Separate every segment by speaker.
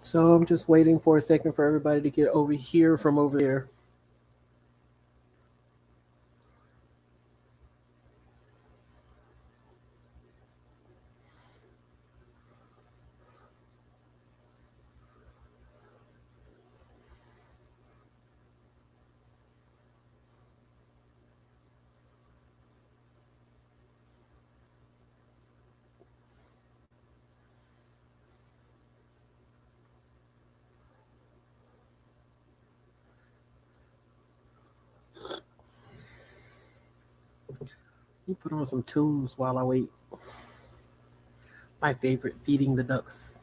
Speaker 1: So I'm just waiting for a second for everybody to get over here from over there. Let me put on some tunes while I wait. My favorite, Feeding the Ducks.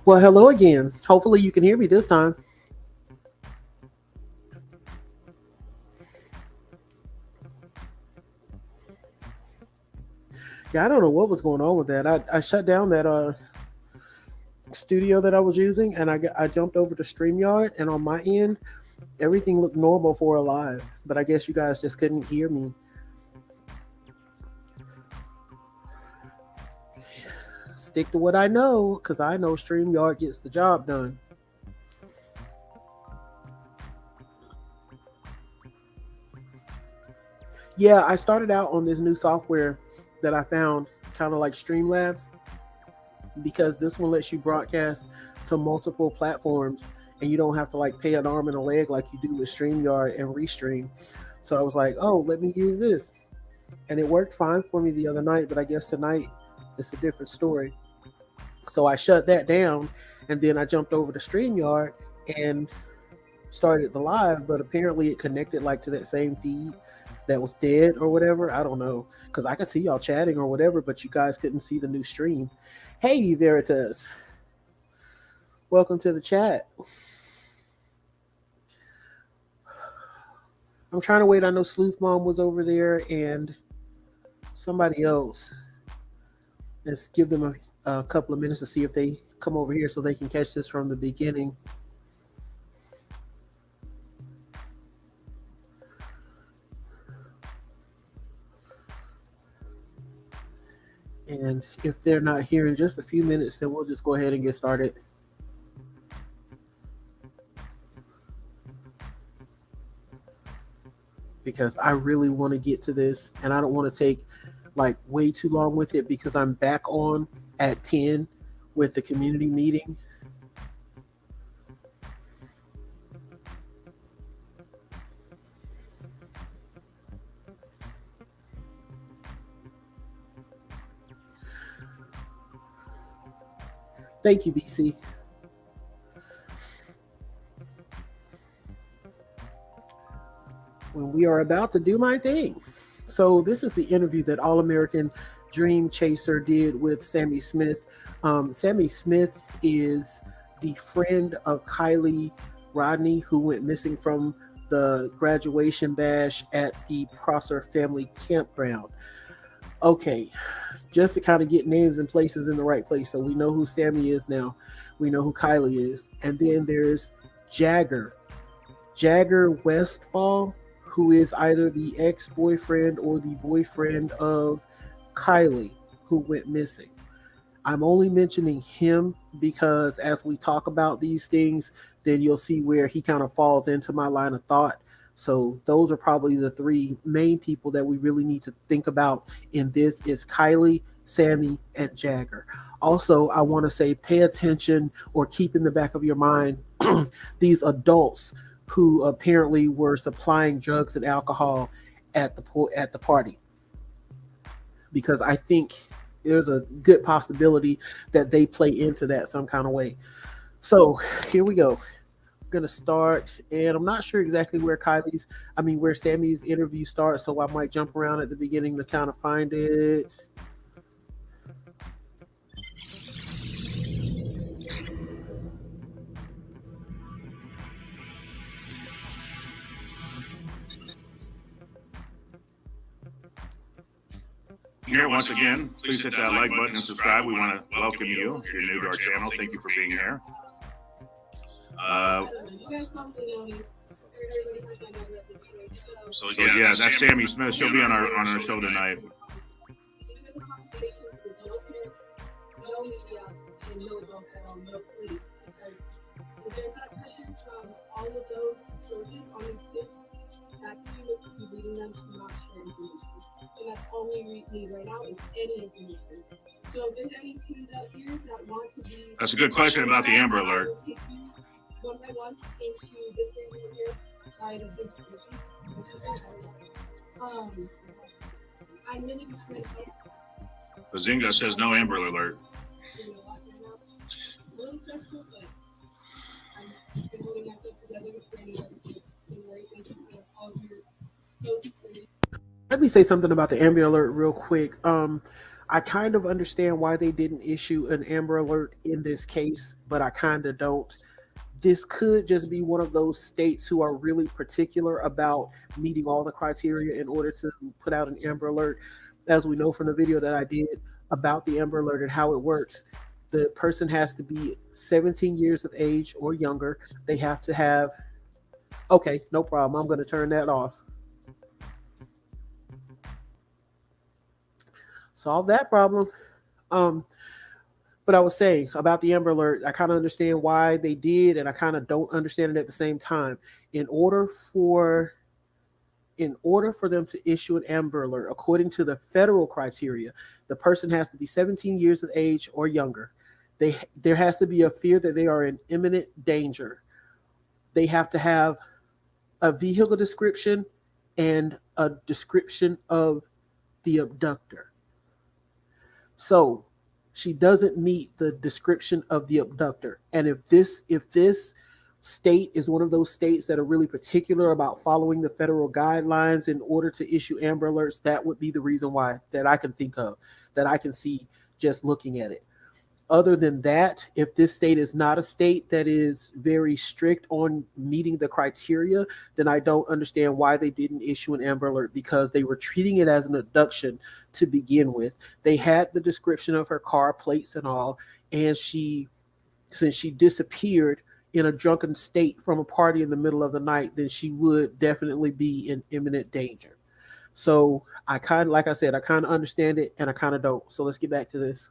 Speaker 1: Well, hello again. Hopefully you can hear me this time. Yeah, I don't know what was going on with that. I shut down that studio that I was using, and I jumped over to StreamYard, and on my end, everything looked normal for a live. But I guess you guys just couldn't hear me. Stick to what I know, because I know StreamYard gets the job done. Yeah, I started out on this new software that I found, kind of like Streamlabs, because this one lets you broadcast to multiple platforms and you don't have to like pay an arm and a leg like you do with StreamYard and Restream. So I was like, oh, let me use this. And it worked fine for me the other night, but I guess tonight it's a different story. So I shut that down and then I jumped over to StreamYard and started the live, but apparently it connected like to that same feed that was dead or whatever. I don't know. Because I could see y'all chatting or whatever, but you guys couldn't see the new stream. Hey, Veritas. Welcome to the chat. I'm trying to wait. I know Sleuth Mom was over there and somebody else. Let's give them a couple of minutes to see if they come over here so they can catch this from the beginning. And if they're not here in just a few minutes, then we'll just go ahead and get started. Because I really want to get to this and I don't want to take like way too long with it because I'm back on at 10 with the community meeting. Thank you, BC. When we are about to do my thing. So this is the interview that All American Dream Chaser did with Sami Smith. Sami Smith is the friend of Kiely Rodni, who went missing from the graduation bash at the Prosser family campground. Okay, just to kind of get names and places in the right place. So we know who Sami is now. We know who Kiely is. And then there's Jagger. Jagger Westfall, who is either the ex-boyfriend or the boyfriend of Kiely, who went missing. I'm only mentioning him because as we talk about these things, then you'll see where he kind of falls into my line of thought. So those are probably the three main people that we really need to think about in this is Kiely, Sami, and Jagger. Also, I want to say pay attention or keep in the back of your mind these adults who apparently were supplying drugs and alcohol at the party because I think there's a good possibility that they play into that some kind of way. So here we go. I'm gonna start, and I'm not sure exactly where Sami's interview starts, so I might jump around at the beginning to kind of find it.
Speaker 2: Here once again, please hit that like button and subscribe. We want to welcome you. If you're new to our channel, thank you for being here. So yeah, that's Sami Smith. She'll be on our show tonight.
Speaker 1: There's that pressure from all of those sources on these kids that you would be leading them to not share information. And that's all we need right now is any information. So if there's any teams out here that want to be...
Speaker 2: That's a good question about the Amber Alert.
Speaker 1: Take you one by one into this thing over here. Sorry, this is I'm really just going to help.
Speaker 2: Bazinga says no Amber Alert.
Speaker 1: It's a little stressful, but I'm holding myself together for anybody who's very thankful for all of your posts. Let me say something about the Amber Alert real quick. I kind of understand why they didn't issue an Amber Alert in this case, but I kind of don't. This could just be one of those states who are really particular about meeting all the criteria in order to put out an Amber Alert. As we know from the video that I did about the Amber Alert and how it works, the person has to be 17 years of age or younger. They have to have... Okay, no problem. I'm going to turn that off. Solve that problem. But I was saying about the Amber Alert, I kind of understand why they did, and I kind of don't understand it at the same time. In order for them to issue an Amber Alert, according to the federal criteria, the person has to be 17 years of age or younger. There has to be a fear that they are in imminent danger. They have to have a vehicle description and a description of the abductor. So she doesn't meet the description of the abductor. And if this state is one of those states that are really particular about following the federal guidelines in order to issue Amber Alerts, that would be the reason why, that I can think of, that I can see just looking at it. Other than that, if this state is not a state that is very strict on meeting the criteria, then I don't understand why they didn't issue an Amber Alert, because they were treating it as an abduction to begin with. They had the description of her car, plates and all, and since she disappeared in a drunken state from a party in the middle of the night, then she would definitely be in imminent danger. So I kind of, like I said, I kind of understand it and I kind of don't. So let's get back to this.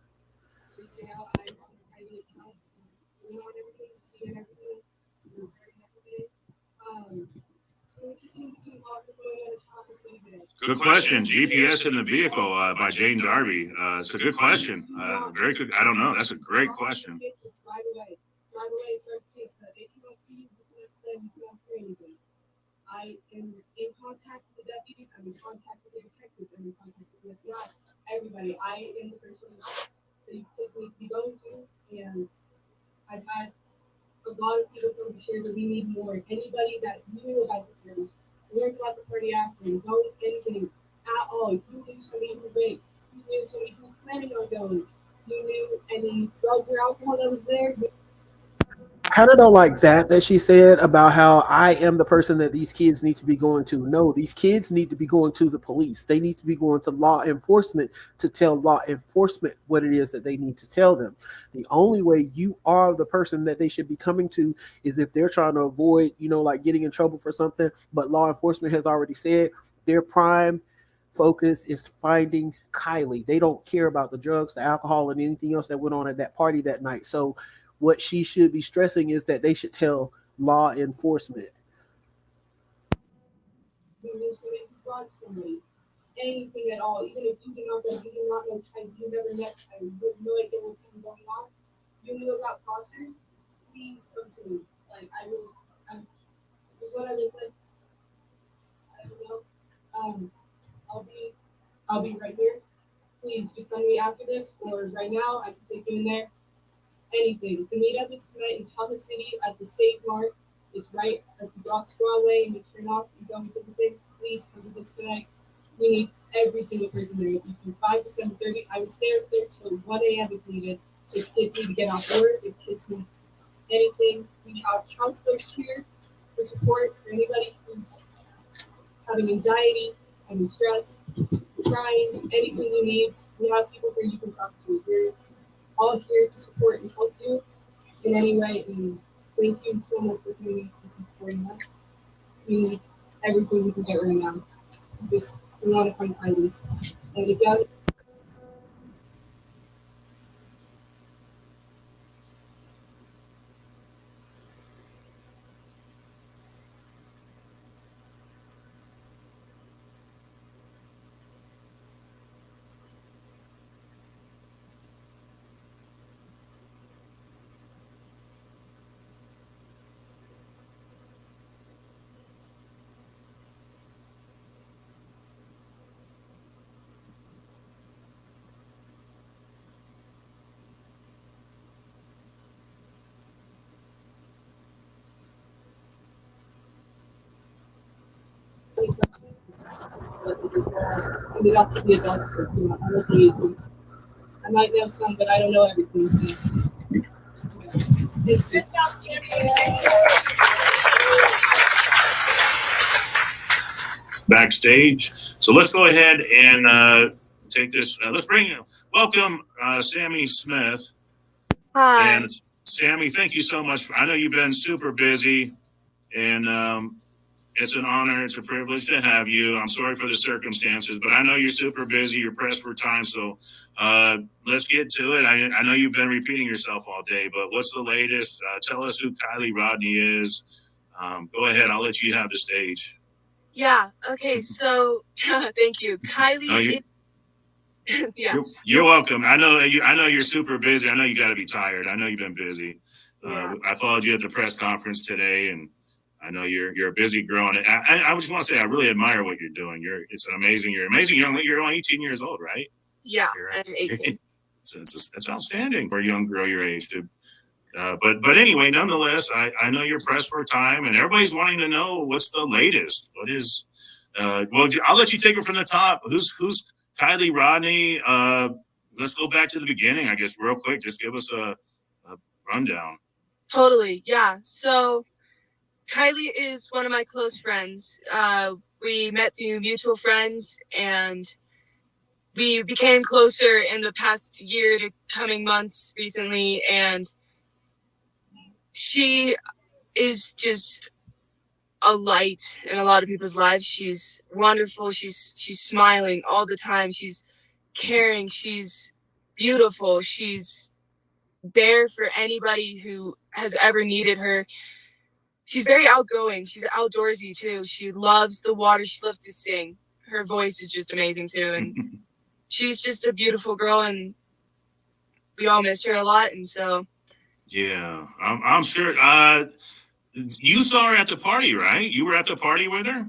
Speaker 2: Good question. GPS in the vehicle by Jane Darby. It's a good question. Very good. I don't know. That's a great question.
Speaker 1: Drive away is first case, but if you don't see you, you don't hear anything. I am in contact with the deputies. I'm in contact with the detectives. I'm in contact with the FBI. Everybody. I am the person that these kids need to be going to, and I've had a lot of people come to share that we need more. Anybody that knew about the party, learned about the party after, knows anything at all. You knew somebody who raped. You knew somebody who was planning on going. You knew any drugs or alcohol that was there. I kind of don't like that she said about how I am the person that these kids need to be going to. No, these kids need to be going to the police. They need to be going to law enforcement to tell law enforcement what it is that they need to tell them. The only way you are the person that they should be coming to is if they're trying to avoid, like getting in trouble for something. But law enforcement has already said their prime focus is finding Kiely. They don't care about the drugs, the alcohol, and anything else that went on at that party that night. So what she should be stressing is that they should tell law enforcement. Anything at all, even if you do not know, you never met, you have no idea what's even going on. You knew about Foster, please come to me. Like this is what I look like. I don't know. I'll be right here. Please just come to me after this, or right now. I can take you in there. Anything. The meetup is tonight in Thomas City at the Save Mart. It's right at the Broad Way, and you turn off, you go into the thing. Please come to this tonight. We need every single person there. If you 5 to 7:30, I would stay up there till 1 a.m. if needed. If kids need to get off work, if kids need anything, we have counselors here for support for anybody who's having anxiety, having stress.
Speaker 3: crying, anything you need, we have people where you can talk to. We're all here to support and help you in any way. And thank you so much for doing this and supporting us. We need everything we can get right now. Just we want to come find you. And again, but this is where I ended up to be adults for too much. I'm looking at you. I might know some, but I don't know everything. So.
Speaker 2: Backstage. So let's go ahead and take this. Welcome Sami Smith.
Speaker 4: Hi.
Speaker 2: And Sami, thank you so much. I know you've been super busy, and it's an honor, it's a privilege to have you. I'm sorry for the circumstances, but I know you're super busy. You're pressed for time, so let's get to it. I know you've been repeating yourself all day, but what's the latest? Tell us who Kiely Rodni is. Go ahead. I'll let you have the stage.
Speaker 4: Yeah. Okay. So, thank you, Kiely.
Speaker 2: Yeah. You're welcome. I know you're super busy. I know you got to be tired. I know you've been busy. I followed you at the press conference today, and I know you're a busy girl. And I just want to say I really admire what you're doing. It's amazing. You're amazing. You're only 18 years old, right?
Speaker 4: Yeah, I'm 18.
Speaker 2: It's outstanding for a young girl your age to. But anyway, nonetheless, I know you're pressed for time, and everybody's wanting to know what's the latest. What is? Well, I'll let you take it from the top. Who's Kiely Rodni? Let's go back to the beginning, I guess, real quick. Just give us a rundown.
Speaker 4: Totally, yeah. So Kiely is one of my close friends. We met through mutual friends, and we became closer in the past year to coming months recently, and she is just a light in a lot of people's lives. She's wonderful. She's smiling all the time. She's caring. She's beautiful. She's there for anybody who has ever needed her. She's very outgoing. She's outdoorsy too. She loves the water. She loves to sing. Her voice is just amazing too. And she's just a beautiful girl, and we all miss her a lot. And so,
Speaker 2: yeah, I'm sure. You saw her at the party, right? You were at the party with her?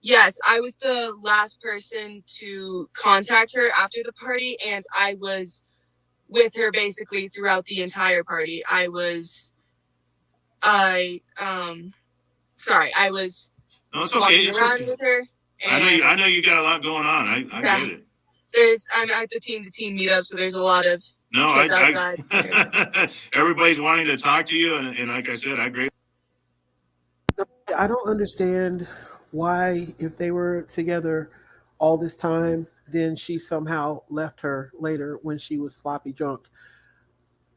Speaker 4: Yes, I was the last person to contact her after the party, and I was with her basically throughout the entire party. I was
Speaker 2: No, it's okay.
Speaker 4: walking around with her.
Speaker 2: I know you got a lot going on. I get
Speaker 4: it. I'm at the team meetup, so there's a lot of kids outside.
Speaker 2: Everybody's wanting to talk to you, and like I said, I agree.
Speaker 1: I don't understand why, if they were together all this time, then she somehow left her later when she was sloppy drunk.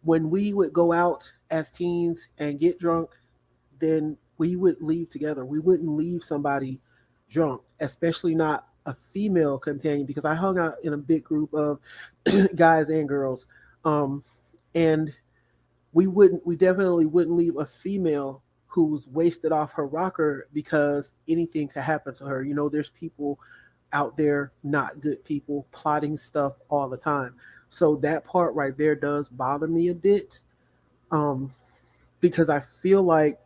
Speaker 1: When we would go out as teens and get drunk, then we would leave together. We wouldn't leave somebody drunk, especially not a female companion, because I hung out in a big group of guys and girls. And we definitely wouldn't leave a female who's wasted off her rocker because anything could happen to her. You know, there's people out there, not good people, plotting stuff all the time. So that part right there does bother me a bit, because I feel like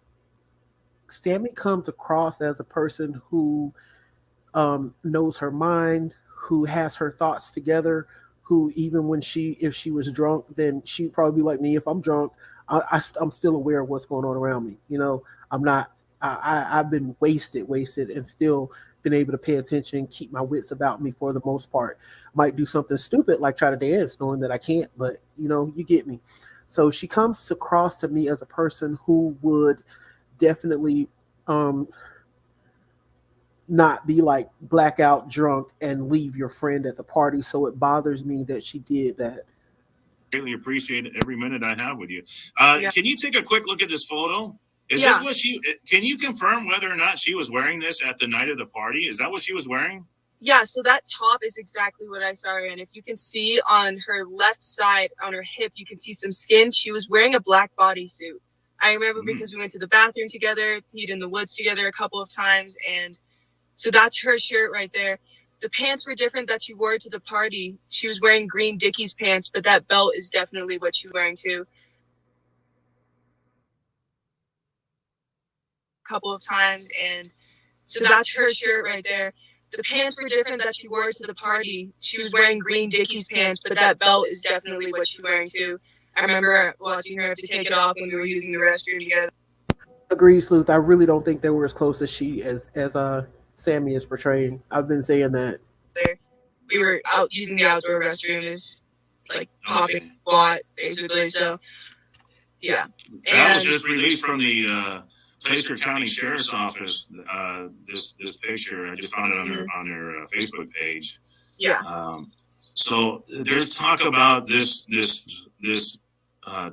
Speaker 1: Sami comes across as a person who knows her mind, who has her thoughts together, who even when if she was drunk, then she'd probably be like me. If I'm drunk, I'm still aware of what's going on around me. You know, I'm not. I've been wasted, and still been able to pay attention, keep my wits about me for the most part. Might do something stupid like try to dance, knowing that I can't, but you know, you get me. So she comes across to me as a person who would definitely not be like blackout drunk and leave your friend at the party. So it bothers me that she did that.
Speaker 2: Really appreciate every minute I have with you.
Speaker 4: Yeah.
Speaker 2: Can you take a quick look at this photo? Is
Speaker 4: Yeah.
Speaker 2: this what she? Can you confirm whether or not she was wearing this at the night of the party? Is that what she was wearing?
Speaker 4: Yeah, so that top is exactly what I saw her in. If you can see on her left side, on her hip, you can see some skin. She was wearing a black bodysuit. I remember because we went to the bathroom together, peed in the woods together a couple of times, and so that's her shirt right there. The pants were different that she wore to the party. She was wearing green Dickies pants, but that belt is definitely what she was wearing too. A couple of times, and so that's her shirt right there. The pants were different that she wore to the party. She was wearing green Dickies pants, but that belt is definitely what she's wearing too. I remember watching her have to take it off when we were using the restroom together.
Speaker 1: Agreed, Sleuth. I really don't think they were as close as Sami is portraying. I've been saying that.
Speaker 4: We were out using the outdoor restroom as like popping squat, basically. So yeah.
Speaker 2: That was just released from the Placer County Sheriff's Office. This picture, I just found it on their Facebook page.
Speaker 4: Yeah.
Speaker 2: So there's talk about this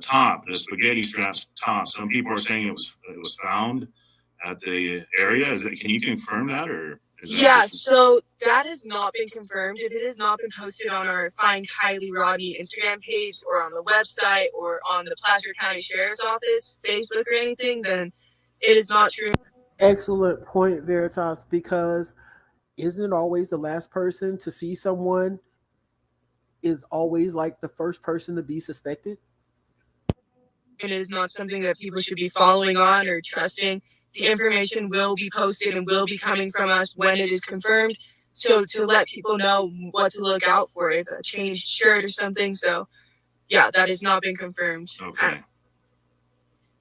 Speaker 2: top, the spaghetti straps top. Some people are saying it was found at the area. Can you confirm that, or?
Speaker 4: Yeah, so that has not been confirmed. If it has not been posted on our Find Kiely Rodni Instagram page or on the website or on the Placer County Sheriff's Office Facebook or anything, then it is not true.
Speaker 1: Excellent point, Veritas, because isn't it always the last person to see someone is always like the first person to be suspected?
Speaker 4: It is not something that people should be following on or trusting. The information will be posted and will be coming from us when it is confirmed. So to let people know what to look out for, if a changed shirt or something. So yeah, that has not been confirmed.
Speaker 2: Okay.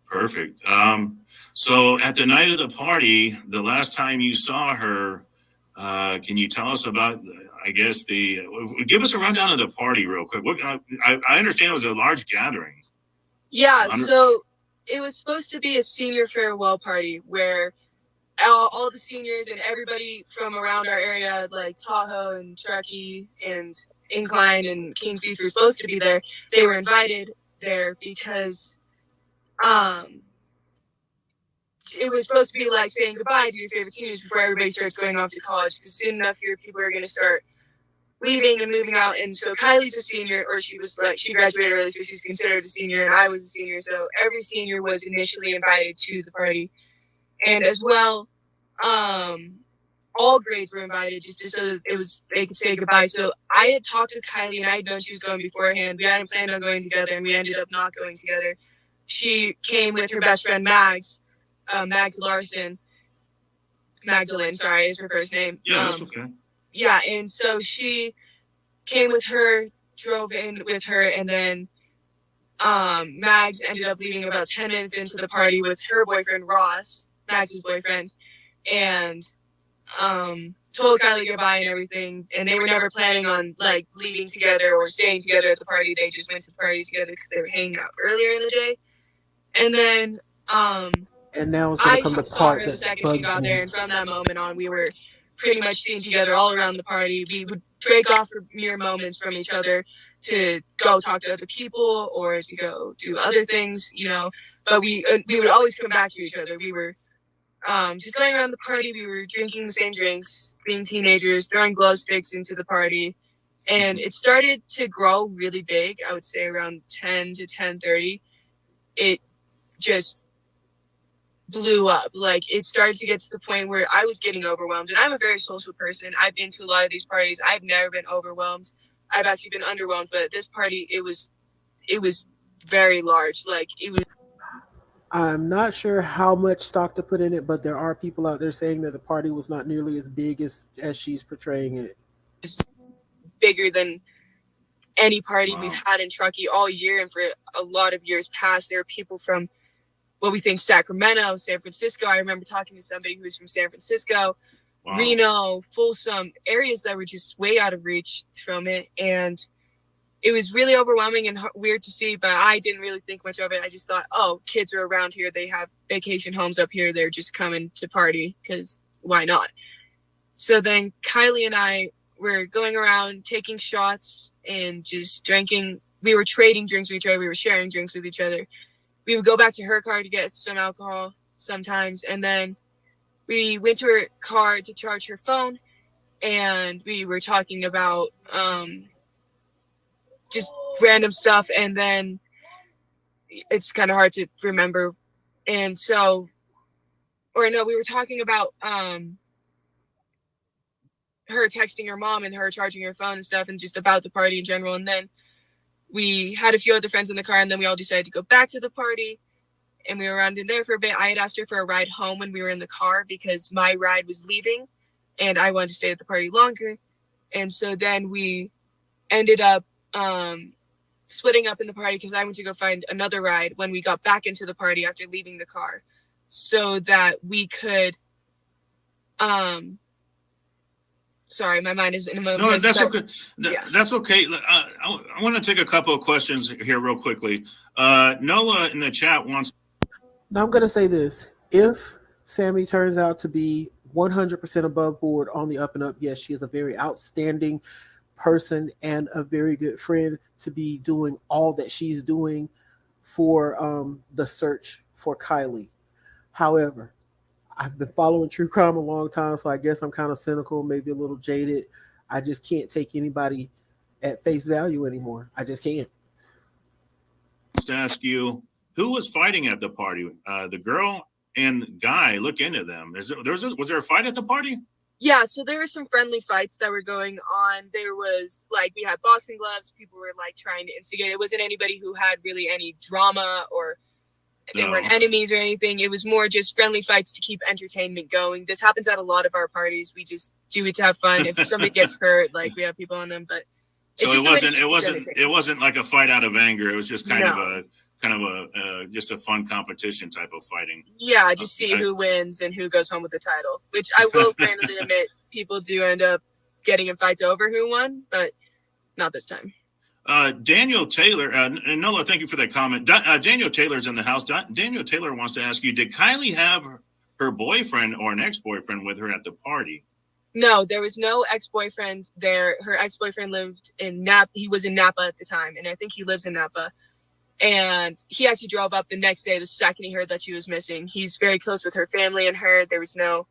Speaker 2: Perfect. So at the night of the party, the last time you saw her, can you tell us about, I guess, give us a rundown of the party real quick. I understand it was a large gathering.
Speaker 4: Yeah, so it was supposed to be a senior farewell party where all the seniors and everybody from around our area, like Tahoe and Truckee and Incline and Kings Beach, were supposed to be there. They were invited there because it was supposed to be like saying goodbye to your favorite seniors before everybody starts going off to college, because soon enough here people are going to start leaving and moving out. And so Kylie's a senior, or she graduated early, so she's considered a senior, and I was a senior. So every senior was initially invited to the party. And as well, all grades were invited just so that they could say goodbye. So I had talked with Kiely, and I had known she was going beforehand. We hadn't planned on going together, and we ended up not going together. She came with her best friend Mags Larson. Magdalene, sorry, is her first name.
Speaker 2: Yeah, that's okay.
Speaker 4: Yeah, and so she came with her, drove in with her, and then Mags ended up leaving about 10 minutes into the party with her boyfriend, Ross, Mags' boyfriend, and told Kiely goodbye and everything. And they were never planning on, like, leaving together or staying together at the party. They just went to the party together because they were hanging out earlier in the day. And then
Speaker 1: and now it's going to come the part
Speaker 4: her
Speaker 1: that
Speaker 4: the second
Speaker 1: bugs
Speaker 4: she got
Speaker 1: me.
Speaker 4: there, and from that moment on, we were pretty much seen together all around the party. We would break off for mere moments from each other to go talk to other people or to go do other things, you know. But we would always come back to each other. We were just going around the party. We were drinking the same drinks, being teenagers, throwing glow sticks into the party, and it started to grow really big. I would say around 10 to 10:30. It just blew up. Like, it started to get to the point where I was getting overwhelmed, and I'm a very social person. I've been to a lot of these parties. I've never been overwhelmed. I've actually been underwhelmed, but at this party, it was very large. Like, it was.
Speaker 1: I'm not sure how much stock to put in it, but there are people out there saying that the party was not nearly as big as she's portraying it.
Speaker 4: Bigger than any party we've had in Truckee all year, and for a lot of years past. There were people from what we think Sacramento, San Francisco. I remember talking to somebody who was from San Francisco, Reno, Folsom, areas that were just way out of reach from it. And it was really overwhelming and weird to see, but I didn't really think much of it. I just thought, oh, kids are around here. They have vacation homes up here. They're just coming to party because why not? So then Kiely and I were going around taking shots and just drinking. We were trading drinks with each other. We were sharing drinks with each other. We would go back to her car to get some alcohol sometimes. And then we went to her car to charge her phone. And we were talking about just random stuff. And then it's kind of hard to remember. And so, or no, we were talking about her texting her mom and her charging her phone and stuff and just about the party in general. And then we had a few other friends in the car, and then we all decided to go back to the party, and we were around in there for a bit. I had asked her for a ride home when we were in the car because my ride was leaving and I wanted to stay at the party longer. And so then we ended up splitting up in the party because I went to go find another ride when we got back into the party after leaving the car so that we could sorry, my mind is in a moment.
Speaker 2: No, that's okay. That's okay. I want to take a couple of questions here real quickly. Noah in the chat wants.
Speaker 1: Now I'm going to say this. If Sami turns out to be 100% above board on the up and up, yes, she is a very outstanding person and a very good friend to be doing all that she's doing for the search for Kiely. However, I've been following true crime a long time, so I guess I'm kind of cynical, maybe a little jaded. I just can't take anybody at face value anymore. I just can't.
Speaker 2: To ask you, who was fighting at the party? The girl and guy. Look into them. Was there a fight at the party?
Speaker 4: Yeah, so there were some friendly fights that were going on. There was we had boxing gloves. People were trying to instigate. It wasn't anybody who had really any drama or they weren't enemies or anything. It was more just friendly fights to keep entertainment going. This happens at a lot of our parties. We just do it to have fun. If somebody gets hurt, we have people on them. But
Speaker 2: so it wasn't like a fight out of anger. It was just kind of a just a fun competition type of fighting.
Speaker 4: Yeah, just see who wins and who goes home with the title. Which I will randomly admit, people do end up getting in fights over who won, but not this time.
Speaker 2: Daniel Taylor, and Nola, thank you for that comment. Daniel Taylor's in the house. Daniel Taylor wants to ask you, did Kiely have her boyfriend or an ex-boyfriend with her at the party?
Speaker 4: No, there was no ex-boyfriend there. Her ex-boyfriend lived in Napa. He was in Napa at the time, and I think he lives in Napa. And he actually drove up the next day, the second he heard that she was missing. He's very close with her family and her. There was no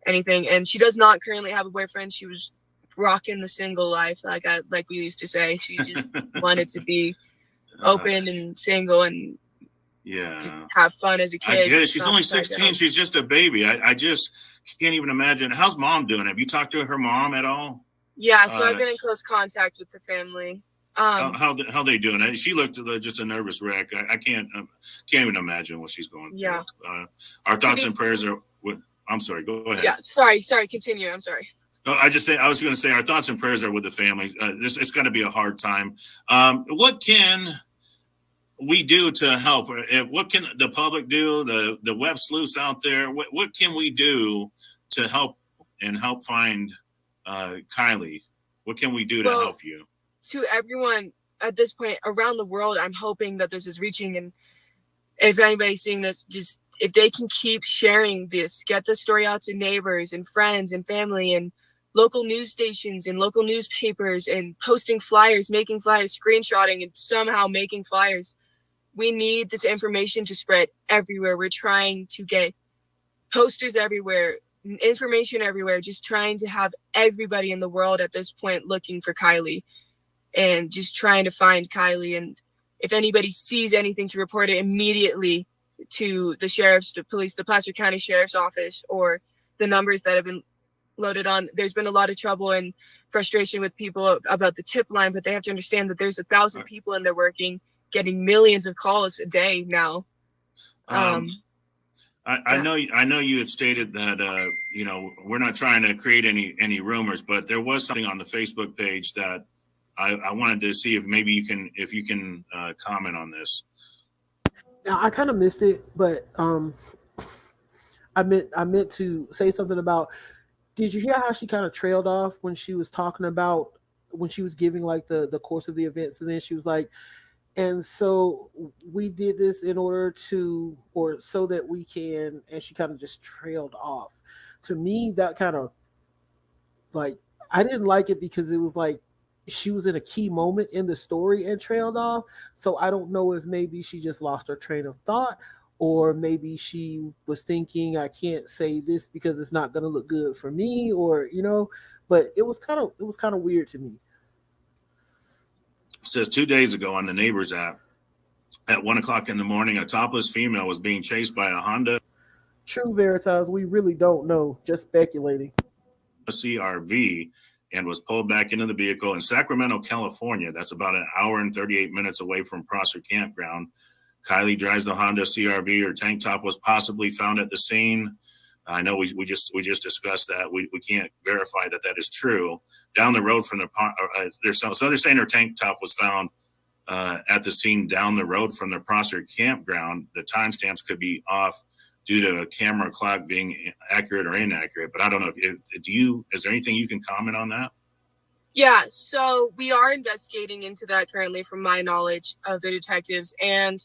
Speaker 4: anything. And she does not currently have a boyfriend. She was rocking the single life, like we used to say. She just wanted to be open and single and just have fun as a kid.
Speaker 2: I get it. She's only 16. She's just a baby. I just can't even imagine. How's mom doing? Have you talked to her mom at all?
Speaker 4: Yeah, so I've been in close contact with the family.
Speaker 2: How they doing? She looked just a nervous wreck. I can't even imagine what she's going through.
Speaker 4: Yeah.
Speaker 2: Our thoughts and prayers are with. I'm sorry. Go ahead.
Speaker 4: Yeah. Sorry. Continue. I'm sorry.
Speaker 2: No, I was going to say our thoughts and prayers are with the family. It's going to be a hard time. What can we do to help? What can the public do? The web sleuths out there. What can we do to help find Kiely? What can we do to help you?
Speaker 4: To everyone at this point around the world, I'm hoping that this is reaching, and if anybody's seeing this, just if they can keep sharing this, get the story out to neighbors and friends and family and local news stations and local newspapers and posting flyers, making flyers, screenshotting and somehow making flyers. We need this information to spread everywhere. We're trying to get posters everywhere, information everywhere, just trying to have everybody in the world at this point looking for Kiely and just trying to find Kiely. And if anybody sees anything, to report it immediately to the sheriff's, the police, the Placer County Sheriff's Office, or the numbers that have been loaded on. There's been a lot of trouble and frustration with people about the tip line, but they have to understand that there's 1,000 people in there working, getting millions of calls a day now.
Speaker 2: I know you had stated that we're not trying to create any rumors, but there was something on the Facebook page that I wanted to see if maybe you can comment on this.
Speaker 1: Now I kind of missed it, but I meant to say something about. Did you hear how she kind of trailed off when she was talking about when she was giving the course of the events, and then she was like, and so we did this in order to, or so that we can, and she kind of just trailed off. To me, that kind of like I didn't like it because it was like she was in a key moment in the story and trailed off. So I don't know if maybe she just lost her train of thought, or maybe she was thinking I can't say this because it's not going to look good for me, or but it was kind of weird to me.
Speaker 2: It says 2 days ago on the Neighbors app, at 1 o'clock in the morning, a topless female was being chased by a Honda
Speaker 1: True Veritas, we really don't know, just speculating.
Speaker 2: CRV and was pulled back into the vehicle in Sacramento, California. That's about an hour and 38 minutes away from Prosser Campground. Kiely drives the Honda CRV. Her tank top was possibly found at the scene. I know we just discussed that. We can't verify that is true. Down the road from so they're saying her tank top was found at the scene down the road from the Prosser Campground. The timestamps could be off due to a camera clock being accurate or inaccurate. But I don't know is there anything you can comment on that?
Speaker 4: Yeah, so we are investigating into that currently from my knowledge of the detectives, and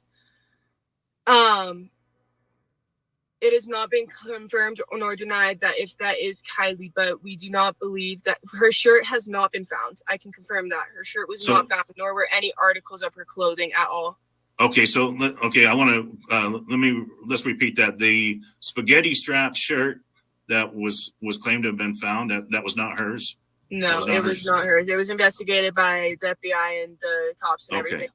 Speaker 4: it has not been confirmed nor denied that if that is Kiely, but we do not believe that her shirt has not been found. I can confirm that her shirt was not found, nor were any articles of her clothing at all.
Speaker 2: Okay, I want to let's repeat that. The spaghetti strap shirt that was claimed to have been found, that was not hers.
Speaker 4: No, it was not hers. It was investigated by the FBI and the cops and everything.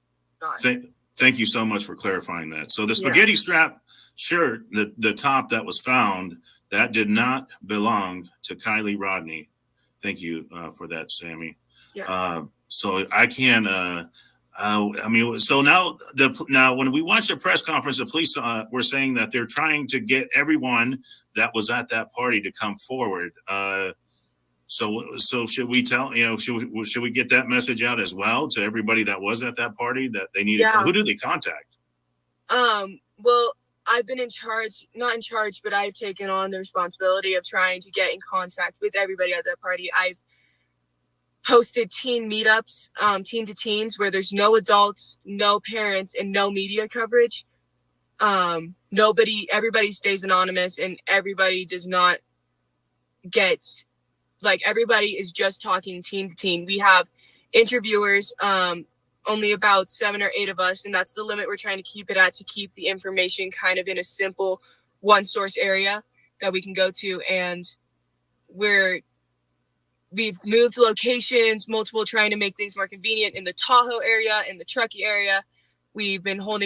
Speaker 2: Thank you so much for clarifying that. So the spaghetti strap shirt, the top that was found, that did not belong to Kiely Rodni. Thank you for that, Sami.
Speaker 4: Yeah.
Speaker 2: So I can. So now when we watched the press conference, the police were saying that they're trying to get everyone that was at that party to come forward. So should we should we get that message out as well to everybody that was at that party that they need?
Speaker 4: Yeah.
Speaker 2: Who do they contact?
Speaker 4: Well, I've been not in charge, but I've taken on the responsibility of trying to get in contact with everybody at that party. I've posted teen meetups, teen to teens, where there's no adults, no parents, and no media coverage. Everybody stays anonymous, and everybody does not get, everybody is just talking teen to teen. We have interviewers, only about 7 or 8 of us, and that's the limit we're trying to keep it at, to keep the information kind of in a simple one source area that we can go to. And we've moved locations, multiple, trying to make things more convenient in the Tahoe area, in the Truckee area. We've held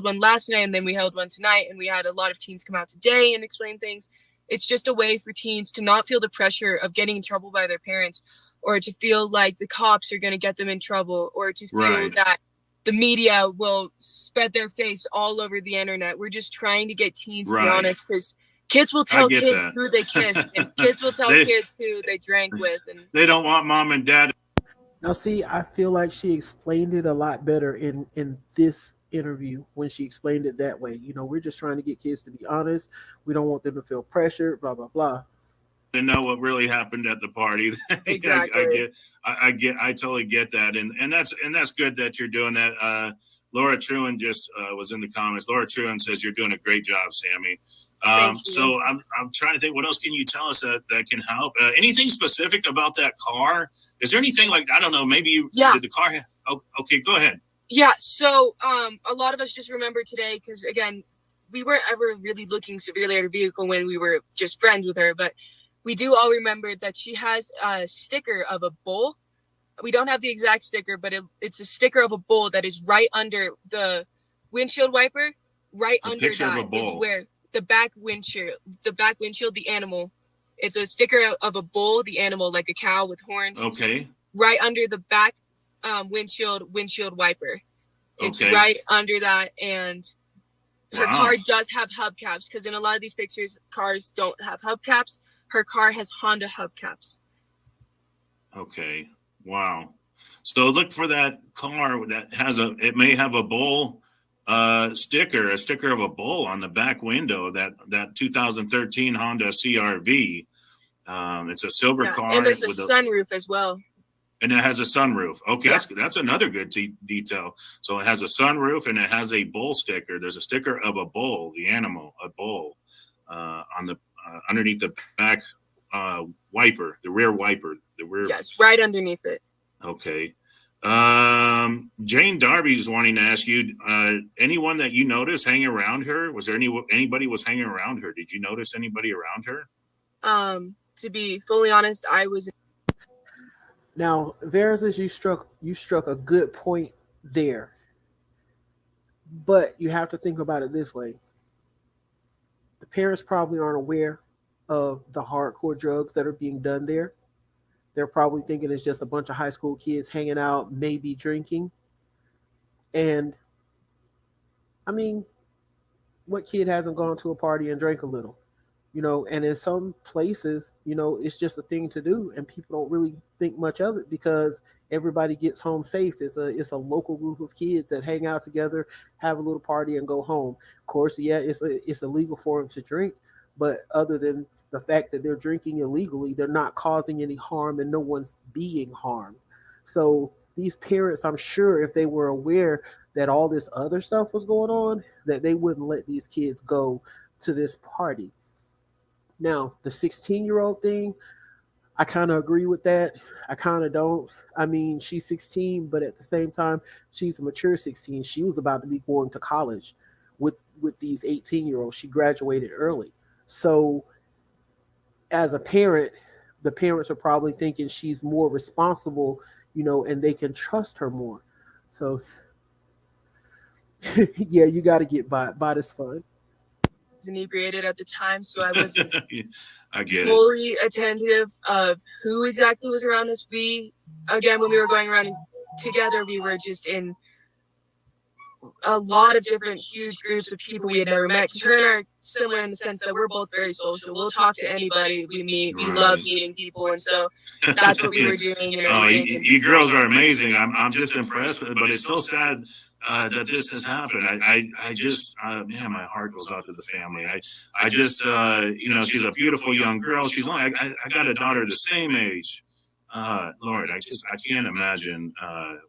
Speaker 4: one last night, and then we held one tonight, and we had a lot of teens come out today and explain things. It's just a way for teens to not feel the pressure of getting in trouble by their parents, or to feel like the cops are going to get them in trouble, or to feel that the media will spread their face all over the internet. We're just trying to get teens to be honest, because kids will tell kids who they kissed, and kids will tell kids who they drank with. And
Speaker 2: they don't want mom and dad.
Speaker 1: Now, see, I feel like she explained it a lot better in this interview when she explained it that way. We're just trying to get kids to be honest. We don't want them to feel pressured, blah, blah, blah.
Speaker 2: To know what really happened at the party.
Speaker 4: Exactly.
Speaker 2: I totally get that. And that's good that you're doing that. Laura Truan just was in the comments. Laura Truan says you're doing a great job, Sami. So I'm trying to think, what else can you tell us that can help? Anything specific about that car? Is there anything I don't know, maybe did the car okay, go ahead.
Speaker 4: Yeah, so a lot of us just remember today, because again, we weren't ever really looking severely at her vehicle when we were just friends with her, but we do all remember that she has a sticker of a bull. We don't have the exact sticker, but it's a sticker of a bull that is right under the windshield wiper. Right under that is where the back windshield, the animal. It's a sticker of a bull, the animal, like a cow with horns.
Speaker 2: Okay.
Speaker 4: Right under the back windshield wiper. It's right under that, and her car does have hubcaps, because in a lot of these pictures, cars don't have hubcaps. Her car has Honda hubcaps.
Speaker 2: Okay. Wow. So look for that car that it may have a bull a sticker of a bull on the back window, that 2013 Honda CRV. It's a silver car.
Speaker 4: And there's a sunroof as well.
Speaker 2: And it has a sunroof. Okay, that's another good detail. So it has a sunroof and it has a bull sticker. There's a sticker of a bull, the animal, a bull, on the underneath the back wiper, the rear wiper, the rear.
Speaker 4: Yes, right underneath it.
Speaker 2: Okay. Jane Darby's wanting to ask you, anyone that you noticed hanging around her? Was there anybody was hanging around her? Did you notice anybody around her?
Speaker 4: To be fully honest, I was.
Speaker 1: Now, Veras, you struck a good point there, but you have to think about it this way: the parents probably aren't aware of the hardcore drugs that are being done there. They're probably thinking it's just a bunch of high school kids hanging out, maybe drinking. And I mean, what kid hasn't gone to a party and drank a little? And in some places, it's just a thing to do, and people don't really think much of it because everybody gets home safe. It's a local group of kids that hang out together, have a little party, and go home. Of course, yeah, it's illegal for them to drink, but other than the fact that they're drinking illegally, they're not causing any harm, and no one's being harmed. So these parents, I'm sure, if they were aware that all this other stuff was going on, that they wouldn't let these kids go to this party. Now, the 16-year-old thing, I kind of agree with that. I kind of don't. I mean, she's 16, but at the same time, she's a mature 16. She was about to be going to college with these 18-year-olds. She graduated early. So as a parent, the parents are probably thinking she's more responsible, and they can trust her more. So yeah, you got to get by this fun.
Speaker 4: Inebriated at the time, so I wasn't
Speaker 2: I get
Speaker 4: fully attentive of who exactly was around us. When we were going around together, we were just in a lot of different huge groups of people we had never met. Because her and I are similar in the sense that we're both very social. We'll talk to anybody we meet. We love meeting people, and so that's what we were doing.
Speaker 2: You girls are amazing. I'm just impressed, but it's so sad that this has happened. I just, man, my heart goes out to the family. I just, she's a beautiful young girl. I got a daughter the same age. Lord, I can't imagine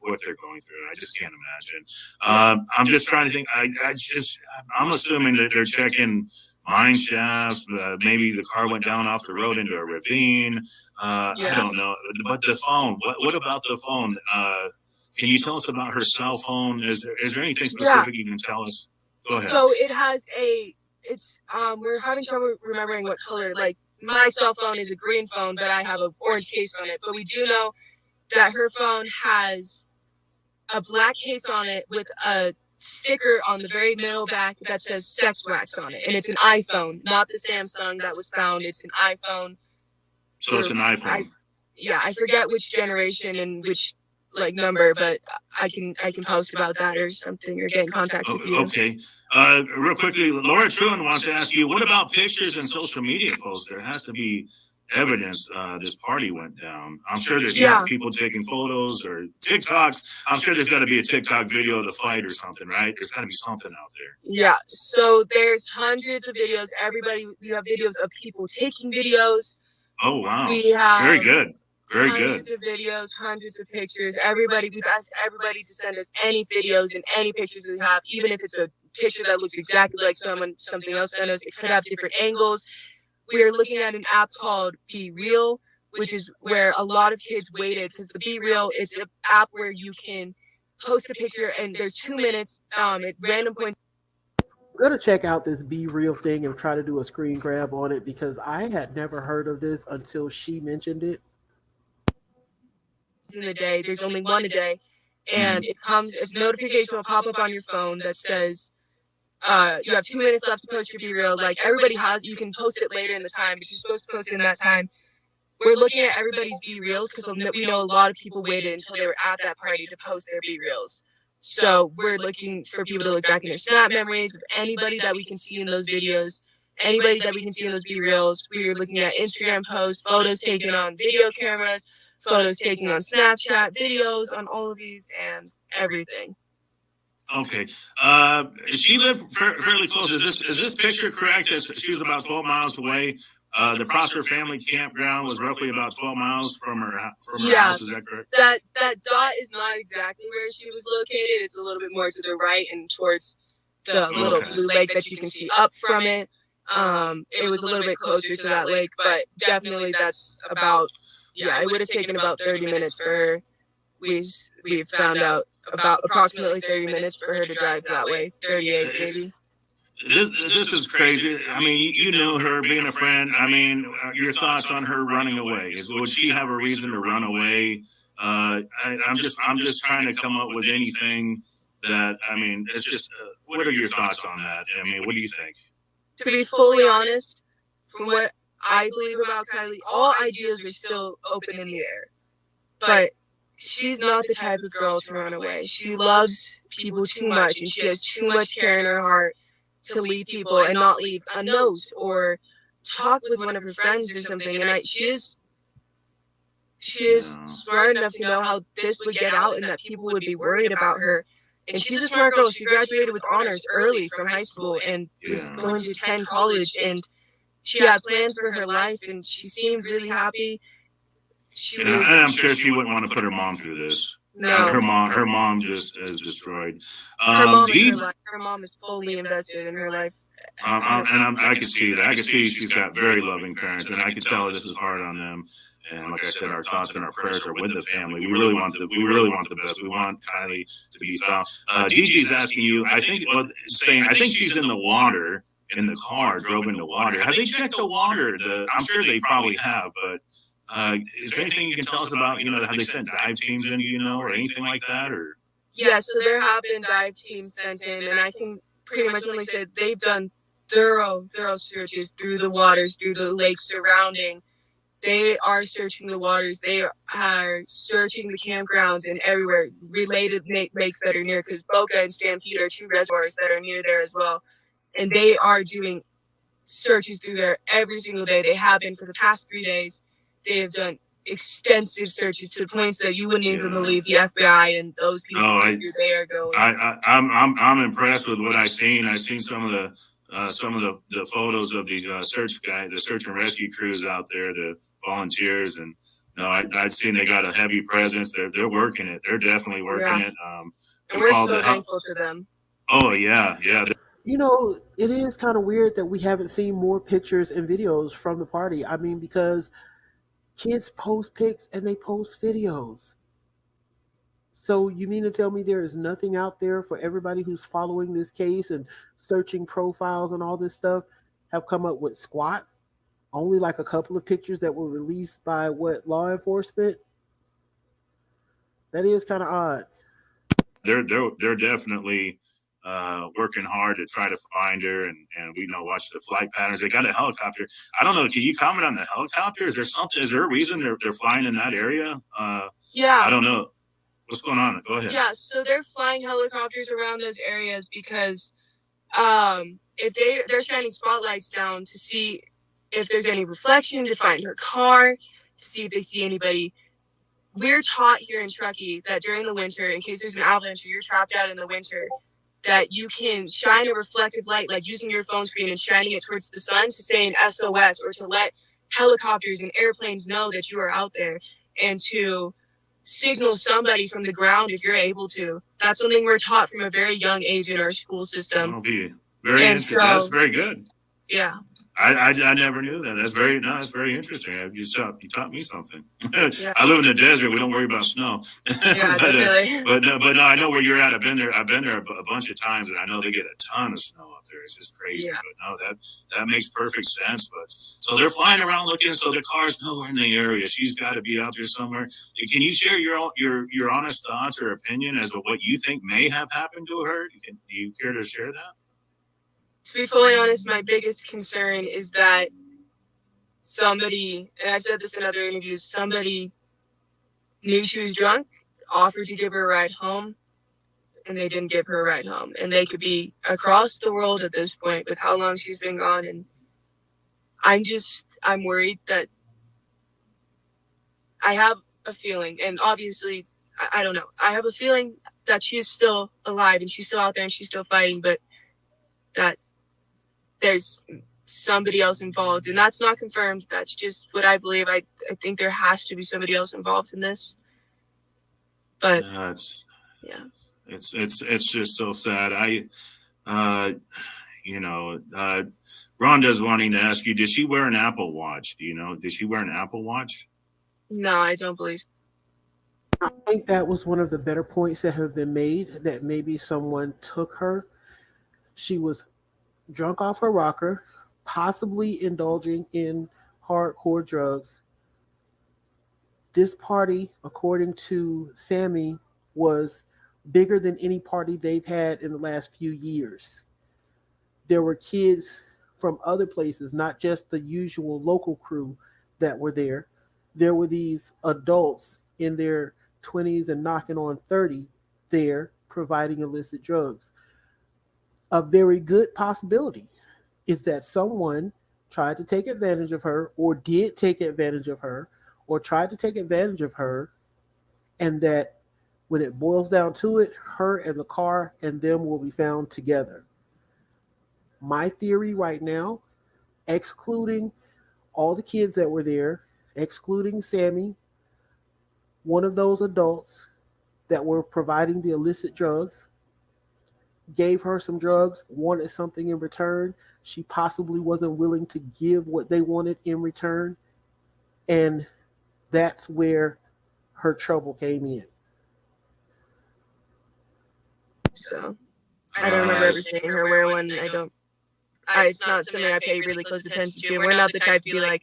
Speaker 2: what they're going through. I just can't imagine. I'm just trying to think. I'm assuming that they're checking mine shafts. Maybe the car went down off the road into a ravine. I don't know. But the phone. What about the phone? Can you tell us about her cell phone? Is there anything specific you can tell us? Go ahead.
Speaker 4: So it has we're having trouble remembering what color. Like, my cell phone is a green phone, but I have an orange case on it. But we do know that her phone has a black case on it with a sticker on the very middle back that says sex wax on it. And it's an iPhone, not the Samsung that was found. It's an iPhone.
Speaker 2: So it's an iPhone.
Speaker 4: I forget which generation and which number, but I can post about that or something, or get in contact with you.
Speaker 2: Okay. Real quickly, Laura Truman wants to ask you, what about pictures and social media posts? There has to be evidence this party went down. I'm sure there's people taking photos or TikToks. I'm sure there's got to be a TikTok video of the fight or something, right? There's got to be something out there.
Speaker 4: Yeah. So there's hundreds of videos. We have videos of people taking videos.
Speaker 2: Oh, wow.
Speaker 4: We have
Speaker 2: very good. Very good.
Speaker 4: Hundreds of videos, hundreds of pictures. We've asked everybody to send us any videos and any pictures they have, even if it's a picture that looks exactly like something else sent us. It could have different angles. We are looking at an app called Be Real, which is where a lot of kids waited, because the Be Real is an app where you can post a picture and there's 2 minutes at random points.
Speaker 1: I'm going to check out this Be Real thing and try to do a screen grab on it, because I had never heard of this until she mentioned it.
Speaker 4: In a day, there's only one a day, and a notification will pop up on your phone that says you have 2 minutes left to post your Be Real. Like, everybody you can post it later in the time, but you're supposed to post it in that time. We're looking at everybody's Be Reals because we know a lot of people waited until they were at that party to post their Be Reals. So we're looking for people to look back in their Snap memories of anybody that we can see in those videos, anybody that we can see in those Be Reals. We were looking at Instagram posts, photos taken on video cameras, photos taken on Snapchat, videos on all of these, and everything.
Speaker 2: Okay. She lived fairly close. Is this picture correct? She was about 12 miles away. The Prosper Family Campground was roughly about 12 miles from her house. Is that correct?
Speaker 4: That dot is not exactly where she was located. It's a little bit more to the right and towards the little blue lake that you can see up from it. It was a little bit closer to that lake, but definitely that's about, yeah, it would have taken about 30 minutes for her. We found out about approximately 30 minutes for her to drive that way, 38 maybe.
Speaker 2: This is crazy. I mean, you knew her being a friend. I mean, your thoughts on her running away? Would she have a reason to run away? I'm just trying to come up with anything that. I mean, it's just. What are your thoughts on that? I mean, what do you think?
Speaker 4: To be fully honest, from what I believe about Kiely, all ideas are still open in the air. But she's not the type of girl to run away. She loves people too much, and she has too much care in her heart to leave people and not leave a note or talk with one of her friends or something. And she is smart enough to know how this would get out and that people would be worried about her. And she's a smart girl. She graduated with honors early from high school and was going to attend college. And she had plans for her life, and she seemed really happy.
Speaker 2: And I'm sure she wouldn't want to put her mom through this.
Speaker 4: No.
Speaker 2: Her mom just is destroyed.
Speaker 4: Her mom is fully invested in her life.
Speaker 2: I can see that. I can see she's got very loving parents, and I can tell this is hard on them. And like I said, our thoughts and our prayers are with the family. We really want the best. We want Kiely to be found. DG's asking you. I think she's in the water in the car. Drove in the water. Have they checked the water? I'm sure they probably have, but. Is there anything you can tell us about, have they sent dive teams in, or anything like that? Or
Speaker 4: yeah, so there have been dive teams sent in, and I can pretty much only say they've done thorough searches through the waters, through the lakes surrounding. They are searching the waters. They are searching the campgrounds and everywhere, related lakes that are near, because Boca and Stampede are two reservoirs that are near there as well. And they are doing searches through there every single day. They have been for the past 3 days. They have done extensive searches to the points that you wouldn't even believe the FBI and those people they are going.
Speaker 2: I'm impressed with what I've seen. I've seen some of the photos of the search and rescue crews out there, the volunteers, and I've seen they got a heavy presence. They're working it. They're definitely working it.
Speaker 4: And we're so thankful to them.
Speaker 2: Oh yeah.
Speaker 1: It is kind of weird that we haven't seen more pictures and videos from the party. I mean, because kids post pics and they post videos. So you mean to tell me there is nothing out there for everybody who's following this case and searching profiles and all this stuff have come up with squat? Only like a couple of pictures that were released by law enforcement? That is kind of odd.
Speaker 2: They're definitely working hard to try to find her, and we watch the flight patterns. They got a helicopter. I don't know. Can you comment on the helicopter? Is there something? Is there a reason they're flying in that area?
Speaker 4: Yeah.
Speaker 2: I don't know. What's going on? Go ahead.
Speaker 4: Yeah. So they're flying helicopters around those areas because if they're shining spotlights down to see if there's any reflection, to find her car, to see if they see anybody. We're taught here in Truckee that during the winter, in case there's an avalanche or you're trapped out in the winter, that you can shine a reflective light, like using your phone screen and shining it towards the sun to say an SOS, or to let helicopters and airplanes know that you are out there, and to signal somebody from the ground if you're able to. That's something we're taught from a very young age in our school system.
Speaker 2: That's very good.
Speaker 4: Yeah.
Speaker 2: I never knew that. That's very interesting. You taught me something. I live in the desert. We don't worry about snow.
Speaker 4: Yeah,
Speaker 2: but no, I know where you're at. I've been there a bunch of times, and I know they get a ton of snow up there. It's just crazy. Yeah. But no, that makes perfect sense. But so they're flying around looking. So the car's nowhere in the area. She's got to be out there somewhere. Can you share your honest thoughts or opinion as to what you think may have happened to her? Do you care to share that?
Speaker 4: To be fully honest, my biggest concern is that somebody, and I said this in other interviews, somebody knew she was drunk, offered to give her a ride home, and they didn't give her a ride home. And they could be across the world at this point with how long she's been gone. And I'm worried that I have a feeling, and obviously, I don't know, I have a feeling that she's still alive and she's still out there and she's still fighting, but that there's somebody else involved, and that's not confirmed. That's just what I believe. I think there has to be somebody else involved in this. But
Speaker 2: it's just so sad. you know, Rhonda's wanting to ask you, did she wear an Apple Watch? Do you know? Did she wear an Apple Watch?
Speaker 4: No, I don't believe so.
Speaker 1: I think that was one of the better points that have been made, that maybe someone took her. She was drunk off her rocker, possibly indulging in hardcore drugs. This party, according to Sami, was bigger than any party they've had in the last few years. There were kids from other places, not just the usual local crew that were there. There were these adults in their 20s and knocking on 30 there providing illicit drugs. A very good possibility is that someone tried to take advantage of her, or did take advantage of her, or tried to take advantage of her, and that when it boils down to it, her and the car and them will be found together. My theory right now, excluding all the kids that were there, excluding Sami, one of those adults that were providing the illicit drugs gave her some drugs, wanted something in return. She possibly wasn't willing to give what they wanted in return. And that's where her trouble came in.
Speaker 4: So I don't remember ever seeing her wear one. I don't. It's not something I pay really close attention to. We're not the type to be like,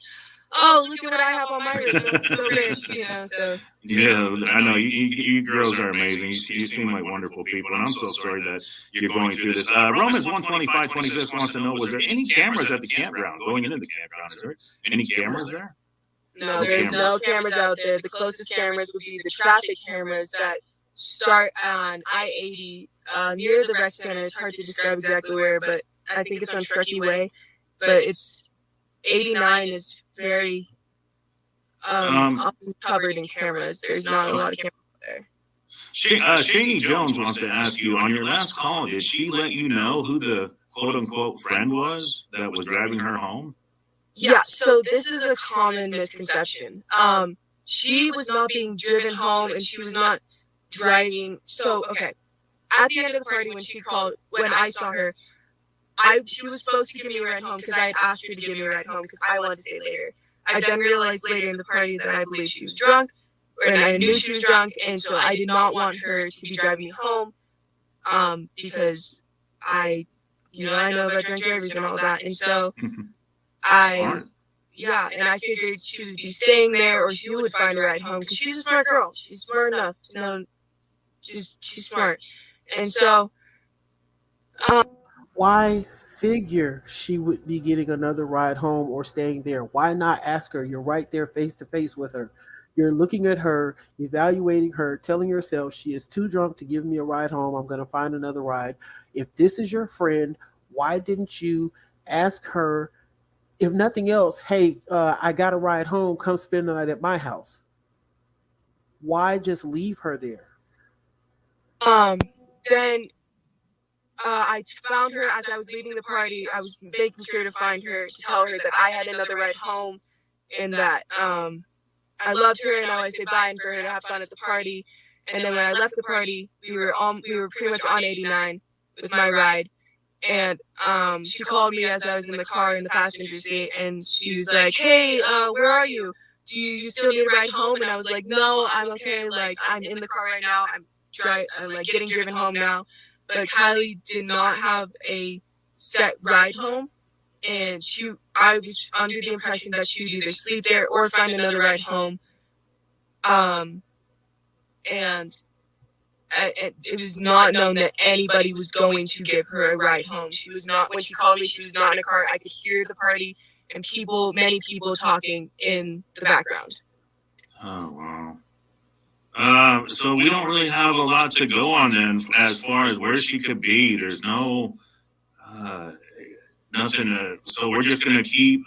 Speaker 4: oh, look at what I have on my wrist. I'm so rich, you know. So
Speaker 2: Yeah, I know you girls are amazing. You seem like wonderful people, and I'm so sorry that you're going through this. Romans 125:26 wants to know: was there any cameras at the campground? Going into the campground, is there any cameras there?
Speaker 4: no, there's no cameras out there. The closest cameras would be the traffic cameras that start on I-80 near the rec center. It's hard to describe exactly where, but I think it's on Truckee Way. But it's 89 is very covered in cameras. There's not a lot of cameras there.
Speaker 2: Shady Jones wants to ask you, on your last call, did she let you know who the quote unquote friend was that was driving her home?
Speaker 4: Yeah, so this is a common misconception. She was not being driven home, and she was not driving. So, okay, at the end of the party, when she called, when I saw her, she was supposed to give me a ride home because I had asked her to give me a ride home because I wanted to stay later. I then realized later in the party that I believe she was drunk, and I knew she was drunk, and so I did not want her to be driving me home, because I know about drunk drivers and all that, and so and I figured she would be staying there, or she would find a ride home because she's a smart girl. She's smart enough to know. She's smart, and so.
Speaker 1: Why figure she would be getting another ride home or staying there? Why not ask her? You're right there face to face with her. You're looking at her, evaluating her, telling yourself she is too drunk to give me a ride home. I'm going to find another ride. If this is your friend, why didn't you ask her, if nothing else, hey, I got a ride home, come spend the night at my house? Why just leave her there?
Speaker 4: Then I found her as I was leaving the party. I was making sure to find her to tell her that I had another ride home, and that I loved her, and I always say bye, and for her to have fun at the party. And then when I left the party, we were pretty much on 89 with my ride, and she called me as I was in the car in the passenger seat, and she was like, "Hey, where are you? Do you still need a ride home?" And I was like, "No, I'm okay. Like, I'm in the car right now. I'm like getting driven home now." But Kiely did not have a set ride home, and I was under the impression that she would either sleep there or find another ride home. And it was not known that anybody was going to give her a ride home. She was not, when she called me, she was not in a car. I could hear the party and many people talking in the background.
Speaker 2: Oh, wow. So we don't really have a lot to go on then as far as where she could be. There's no nothing. So we're just gonna keep.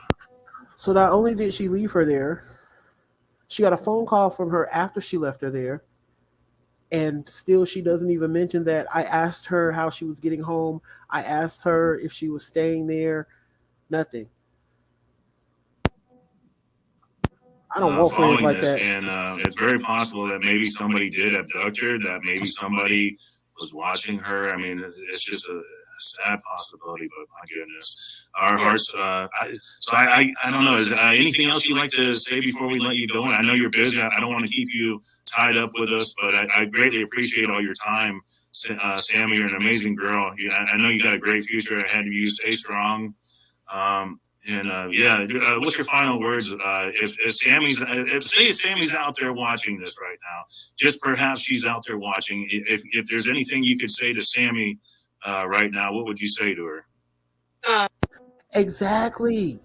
Speaker 1: So not only did she leave her there, she got a phone call from her after she left her there, and still she doesn't even mention that. I asked her how she was getting home. I asked her if she was staying there. Nothing. I don't want friends like
Speaker 2: this,
Speaker 1: that.
Speaker 2: And it's very possible that maybe somebody did abduct her. That maybe somebody was watching her. I mean, it's just sad possibility, but my goodness, our hearts. I don't know. Is anything else you'd like to say before we let you go? I know you're busy. I don't want to keep you tied up with us, but I greatly appreciate all your time. Sammy, you're an amazing girl. I know you got a great future ahead of you. Stay strong. What's your final words? If Sammy's out there watching this right now, just perhaps she's out there watching. If there's anything you could say to Sammy right now, what would you say to her?
Speaker 1: Exactly.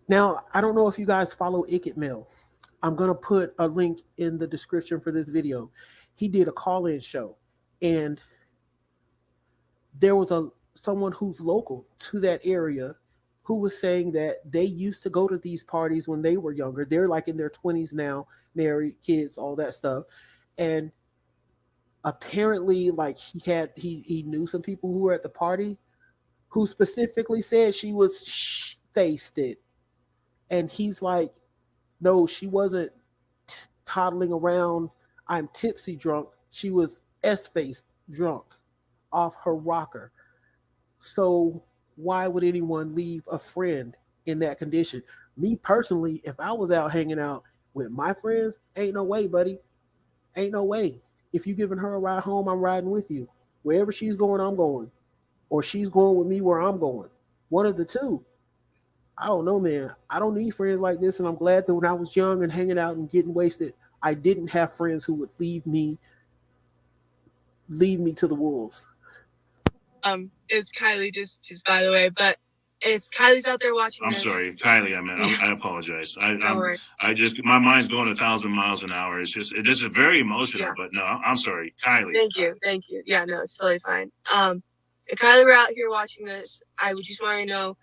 Speaker 1: Now, I don't know if you guys follow Icket Mill. I'm going to put a link in the description for this video. He did a call-in show, and there was someone who's local to that area who was saying that they used to go to these parties when they were younger. They're like in their 20s now, married, kids, all that stuff. And apparently, like he knew some people who were at the party who specifically said she was faced it. And he's like, no, she wasn't toddling around, I'm tipsy drunk. She was S-faced drunk off her rocker. So why would anyone leave a friend in that condition? Me personally, if I was out hanging out with my friends, ain't no way, buddy. Ain't no way. If you giving her a ride home, I'm riding with you. Wherever she's going, I'm going. Or she's going with me where I'm going. One of the two. I don't know, man. I don't need friends like this, and I'm glad that when I was young and hanging out and getting wasted, I didn't have friends who would leave me to the wolves.
Speaker 4: It's Kiely, just by the way. But if Kylie's out there watching,
Speaker 2: I'm sorry, Kiely. I apologize.
Speaker 4: Don't
Speaker 2: I just my mind's going 1,000 miles an hour. It's just it is very emotional. Yeah. But no, I'm sorry, Kiely.
Speaker 4: Thank you. Yeah, no, it's totally fine. If Kiely were out here watching this, I would just want to know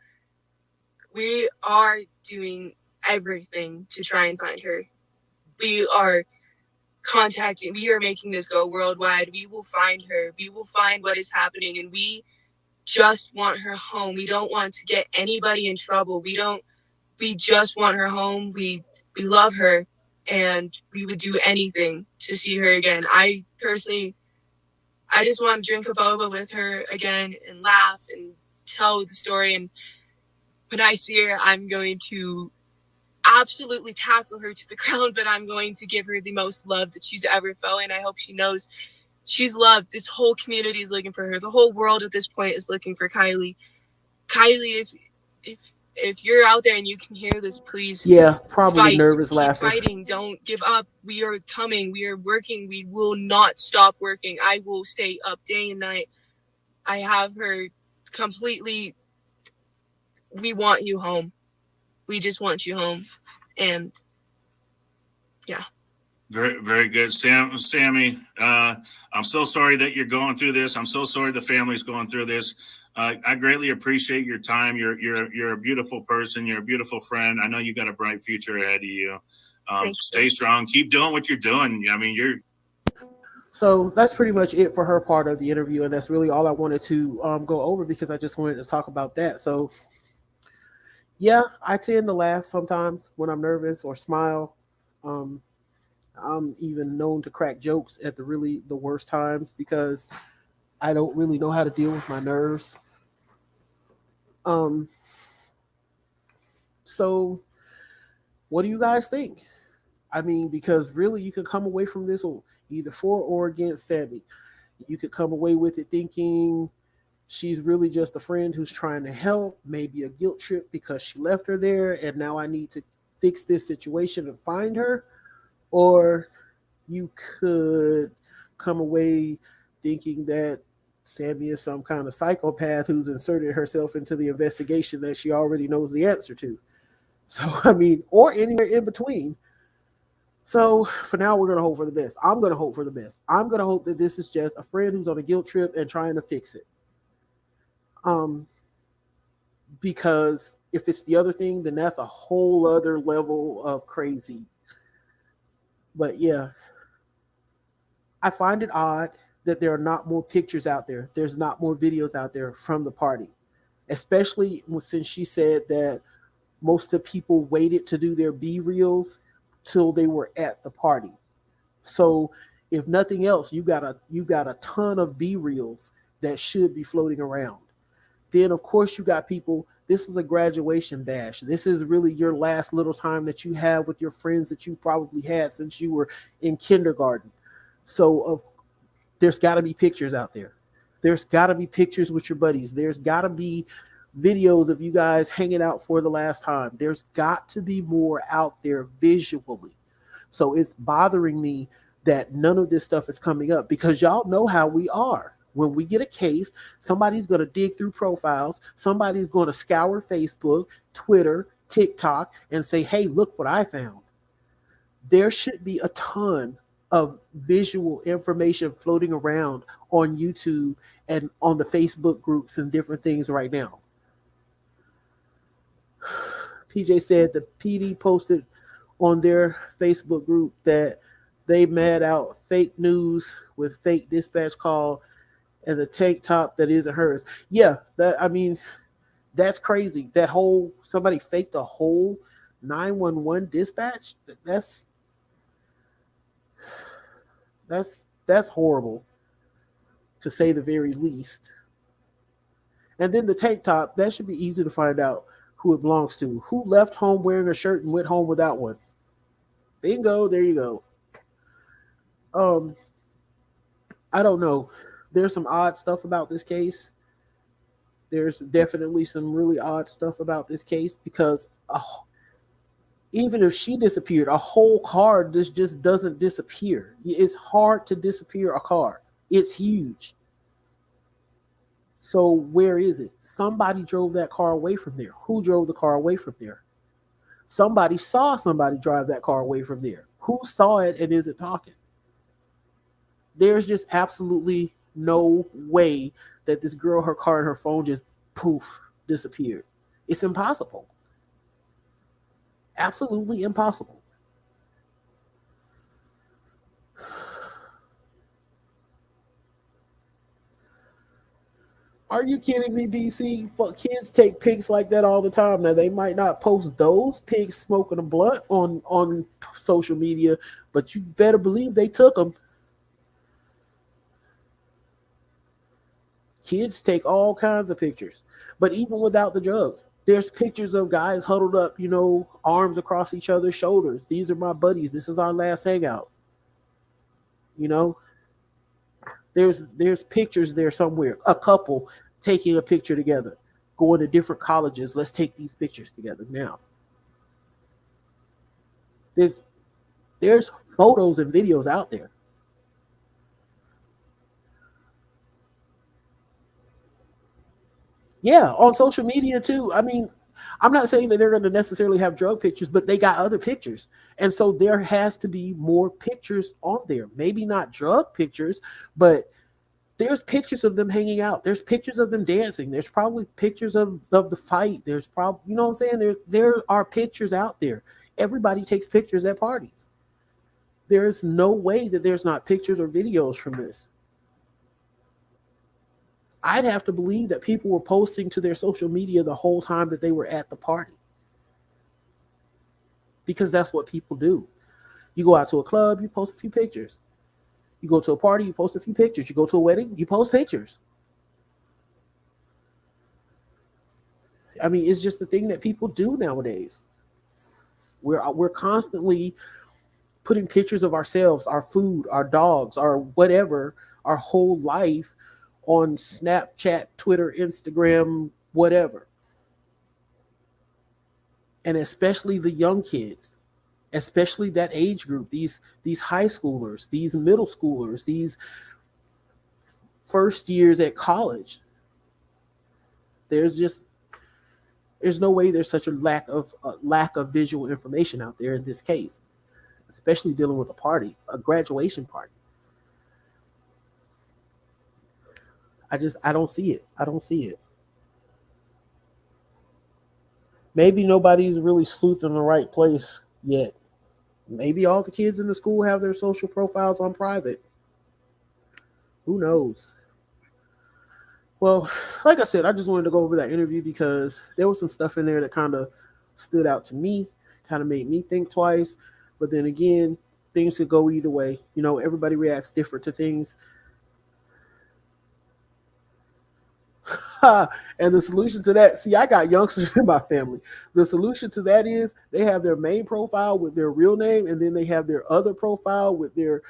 Speaker 4: we are doing everything to try and find her. We are making this go worldwide. We will find her. We will find what is happening, and we just want her home. We don't want to get anybody in trouble. We just want her home. We love her, and we would do anything to see her again. I just want to drink a boba with her again and laugh and tell the story. And when I see her, I'm going to absolutely tackle her to the ground, but I'm going to give her the most love that she's ever felt, and I hope she knows she's loved. This whole community is looking for her. The whole world at this point is looking for Kiely. Kiely, if you're out there and you can hear this, please.
Speaker 1: Yeah, probably
Speaker 4: fight.
Speaker 1: Nervous
Speaker 4: Keep
Speaker 1: laughing.
Speaker 4: Fighting. Don't give up. We are coming. We are working. We will not stop working. I will stay up day and night. I have her completely. We want you home. We just want you home. And yeah.
Speaker 2: Very, very good. Sammy, I'm so sorry that you're going through this. I'm so sorry the family's going through this. I greatly appreciate your time. You're a beautiful person. You're a beautiful friend. I know you got a bright future ahead of you. Stay strong. Keep doing what you're doing. I mean, you're.
Speaker 1: So that's pretty much it for her part of the interview, and that's really all I wanted to go over because I just wanted to talk about that. So yeah, I tend to laugh sometimes when I'm nervous or smile. I'm even known to crack jokes at the worst times because I don't really know how to deal with my nerves. So what do you guys think? I mean, because really you can come away from this either for or against Sammy. You could come away with it thinking she's really just a friend who's trying to help, maybe a guilt trip because she left her there and now I need to fix this situation and find her. Or you could come away thinking that Sammy is some kind of psychopath who's inserted herself into the investigation that she already knows the answer to. So, I mean, or anywhere in between. So for now, we're going to hope for the best. I'm going to hope for the best. I'm going to hope that this is just a friend who's on a guilt trip and trying to fix it. Because if it's the other thing, then that's a whole other level of crazy. But yeah, I find it odd that there are not more pictures out there. There's not more videos out there from the party, especially since she said that most of the people waited to do their B-reels till they were at the party. So if nothing else, you got a ton of B-reels that should be floating around. Then of course you got people. This is a graduation bash. This is really your last little time that you have with your friends that you probably had since you were in kindergarten. So of there's got to be pictures out there. There's got to be pictures with your buddies. There's got to be videos of you guys hanging out for the last time. There's got to be more out there visually. So it's bothering me that none of this stuff is coming up because y'all know how we are. When we get a case, somebody's going to dig through profiles, somebody's going to scour Facebook, Twitter, TikTok, and say, hey, look what I found. There should be a ton of visual information floating around on YouTube and on the Facebook groups and different things right now. PJ said the PD posted on their Facebook group that they mad out fake news with fake dispatch call and the tank top that isn't hers. Yeah, that's crazy. That whole somebody faked a whole 911 dispatch. That's horrible, to say the very least. And then the tank top, that should be easy to find out who it belongs to. Who left home wearing a shirt and went home without one? Bingo, there you go. I don't know. There's some odd stuff about this case. There's definitely some really odd stuff about this case because even if she disappeared, a whole car just doesn't disappear. It's hard to disappear a car. It's huge. So where is it? Somebody drove that car away from there. Who drove the car away from there? Somebody saw somebody drive that car away from there. Who saw it and isn't talking? There's just absolutely no way that this girl, her car, and her phone just poof disappeared. It's impossible. Absolutely impossible. Are you kidding me, BC? Kids take pics like that all the time. Now they might not post those pics smoking a blunt on social media, but you better believe they took them. Kids take all kinds of pictures, but even without the drugs, there's pictures of guys huddled up, arms across each other's shoulders. These are my buddies. This is our last hangout. There's pictures there somewhere. A couple taking a picture together, going to different colleges. Let's take these pictures together now. There's photos and videos out there. Yeah, on social media too. I mean, I'm not saying that they're going to necessarily have drug pictures, but they got other pictures. And so there has to be more pictures on there. Maybe not drug pictures, but there's pictures of them hanging out. There's pictures of them dancing. There's probably pictures of the fight. There's probably, you know what I'm saying? There are pictures out there. Everybody takes pictures at parties. There's no way that there's not pictures or videos from this. I'd have to believe that people were posting to their social media the whole time that they were at the party. Because that's what people do. You go out to a club, you post a few pictures. You go to a party, you post a few pictures. You go to a wedding, you post pictures. I mean, it's just the thing that people do nowadays. We're constantly putting pictures of ourselves, our food, our dogs, our whatever, our whole life on Snapchat, Twitter, Instagram, whatever. And especially the young kids, especially that age group, these high schoolers, these middle schoolers, these first years at college. There's no way there's such a lack of visual information out there in this case, especially dealing with a graduation party. I don't see it. I don't see it. Maybe nobody's really sleuthed in the right place yet. Maybe all the kids in the school have their social profiles on private. Who knows? Well, like I said, I just wanted to go over that interview because there was some stuff in there that kind of stood out to me, kind of made me think twice. But then again, things could go either way. Everybody reacts different to things. And the solution to that, see, I got youngsters in my family. The solution to that is they have their main profile with their real name, and then they have their other profile with their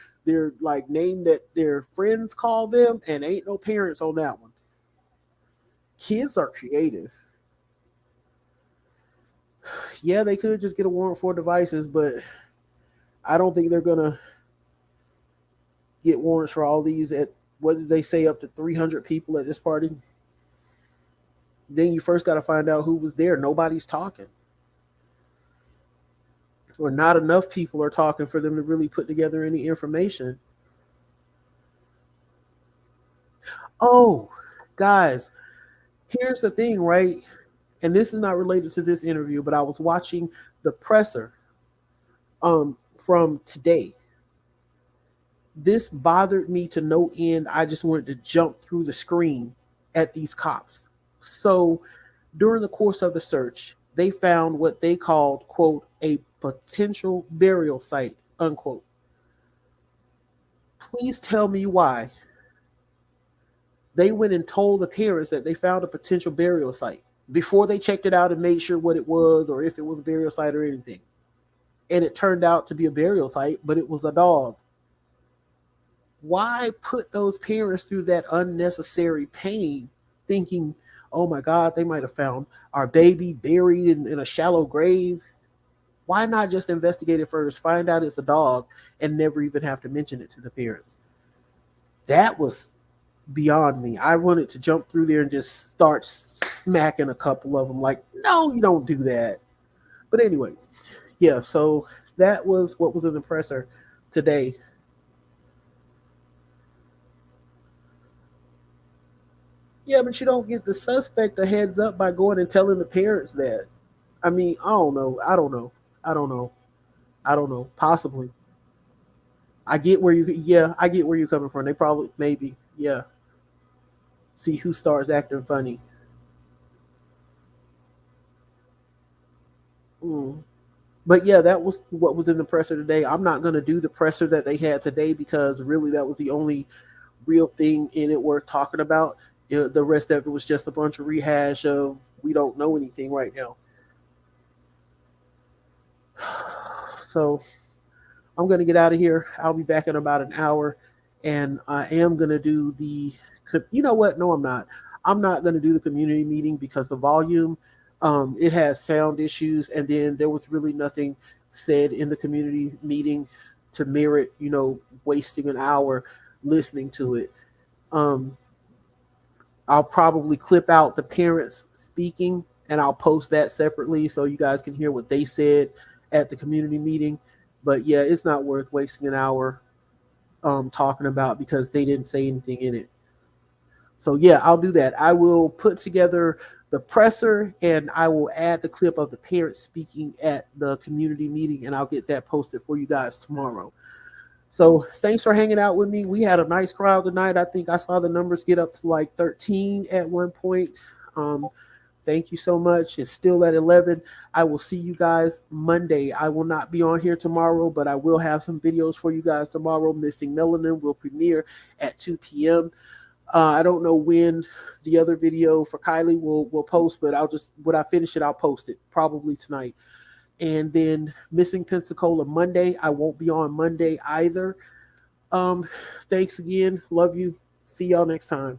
Speaker 1: like name that their friends call them, and ain't no parents on that one. Kids are creative. Yeah, they could just get a warrant for devices, but I don't think they're gonna get warrants for all these at what did they say up to 300 people at this party. Then you first got to find out who was there. Nobody's talking, or not enough people are talking for them to really put together any information. Oh, guys, here's the thing, right? And this is not related to this interview, but I was watching the presser from today. This bothered me to no end. I just wanted to jump through the screen at these cops. So during the course of the search, they found what they called, quote, a potential burial site, unquote. Please tell me why they went and told the parents that they found a potential burial site before they checked it out and made sure what it was or if it was a burial site or anything. And it turned out to be a burial site, but it was a dog. Why put those parents through that unnecessary pain thinking, oh my God, they might have found our baby buried in a shallow grave? Why not just investigate it first, find out it's a dog, and never even have to mention it to the parents? That was beyond me. I wanted to jump through there and just start smacking a couple of them like, no, you don't do that. But anyway, yeah, so that was what was in the presser today. Yeah, but you don't get the suspect a heads up by going and telling the parents that. I mean, I don't know. I don't know. I don't know. I don't know. Possibly. I get where you. Yeah, I get where you're coming from. They probably, maybe, yeah. See who starts acting funny. Mm. But yeah, that was what was in the presser today. I'm not going to do the presser that they had today because really that was the only real thing in it worth talking about. You know, the rest of it was just a bunch of rehash of we don't know anything right now. So I'm going to get out of here. I'll be back in about an hour, and I am going to do the. You know what? No, I'm not. I'm not going to do the community meeting because the volume, it has sound issues, and then there was really nothing said in the community meeting to merit, wasting an hour listening to it. Um, I'll probably clip out the parents speaking and I'll post that separately so you guys can hear what they said at the community meeting. But yeah, it's not worth wasting an hour talking about because they didn't say anything in it. So yeah, I'll do that. I will put together the presser and I will add the clip of the parents speaking at the community meeting and I'll get that posted for you guys tomorrow. So thanks for hanging out with me. We had a nice crowd tonight. I think I saw the numbers get up to like 13 at one point. Thank you so much. It's still at 11. I will see you guys Monday. I will not be on here tomorrow, but I will have some videos for you guys tomorrow. Missing Melanin will premiere at 2 p.m. I don't know when the other video for Kiely will post, but when I finish it, I'll post it probably tonight. And then Missing Pensacola Monday. I won't be on Monday either. Thanks again. Love you. See y'all next time.